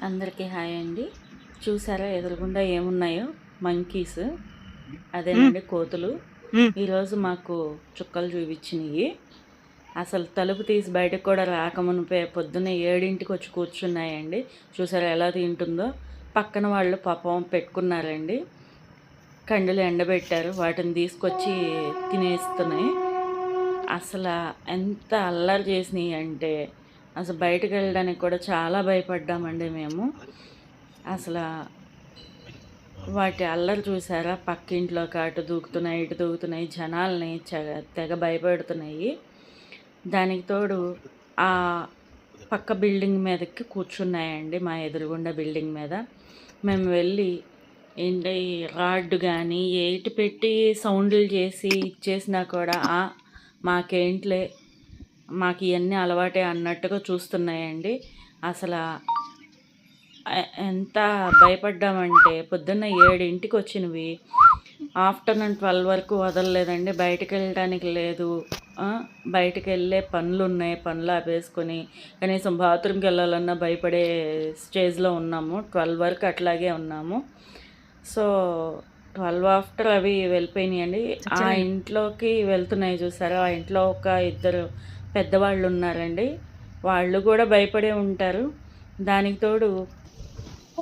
అందరికీ హాయ్ అండి. చూసారా ఎదురుగుండా ఏమున్నాయో? మంకీస్. అదేనండి కోతులు. ఈరోజు మాకు చుక్కలు చూపించినాయి. అసలు తలుపు తీసి బయటకు కూడా రాకమునిపే పొద్దున్నే 7ంటికి వచ్చి కూర్చున్నాయండి. చూసారా ఎలా తింటుందో? పక్కన వాళ్ళు పాపం పెట్టుకున్నారండి, కండలు ఎండబెట్టారు, వాటిని తీసుకొచ్చి తినేస్తున్నాయి. అసలు ఎంత అల్లరి చేసినాయి అంటే అసలు బయటకు వెళ్ళడానికి కూడా చాలా భయపడ్డామండి మేము. అసలు వాటి అల్లరి చూసారా? పక్కింట్లోకి అటు దూకుతున్నాయి, ఇటు దూకుతున్నాయి, జనాల్ని తెగ భయపెడుతున్నాయి. దానికి తోడు ఆ పక్క బిల్డింగ్ మీదకి కూర్చున్నాయండి, మా ఎదురుగుండా బిల్డింగ్ మీద. మేము వెళ్ళి ఏంటి రాడ్ కానీ ఎయిట్ పెట్టి సౌండ్లు చేసి ఇచ్చేసినా కూడా మాకేంట్లే, మాకు ఇవన్నీ అలవాటే అన్నట్టుగా చూస్తున్నాయండి. అసలు ఎంత భయపడ్డామంటే పొద్దున్న 7ంటికి వచ్చినవి ఆఫ్టర్నూన్ 12 వరకు వదలలేదండి. బయటకు వెళ్ళడానికి లేదు, బయటకు వెళ్ళే పనులు ఉన్నాయి, పనులు ఆపేసుకొని కనీసం బాత్రూమ్కి వెళ్ళాలన్నా భయపడే స్టేజ్లో ఉన్నాము. 12 వరకు అట్లాగే ఉన్నాము. సో 12 ఆఫ్టర్ అవి వెళ్ళిపోయినాయండి. ఆ ఇంట్లోకి వెళ్తున్నాయి చూసారా? ఆ ఇంట్లో ఒక ఇద్దరు పెద్దవాళ్ళు ఉన్నారండి, వాళ్ళు కూడా భయపడే ఉంటారు. దానికి తోడు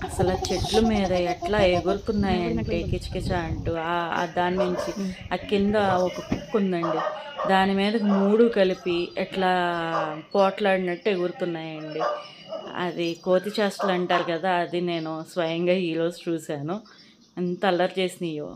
అసలు చెట్ల మీద ఎట్లా ఎగురుతున్నాయంటే కిచకిచ అంటూ దాని నుంచి ఆ కింద ఒక కుక్క ఉందండి, దాని మీదకి 3 కలిపి ఎట్లా పోట్లాడినట్టు ఎగురుతున్నాయండి. అది కోతి చేష్టలు అంటారు కదా, అది నేను స్వయంగా ఈరోజు చూశాను. ఎంత అల్లరి చేసినాయో.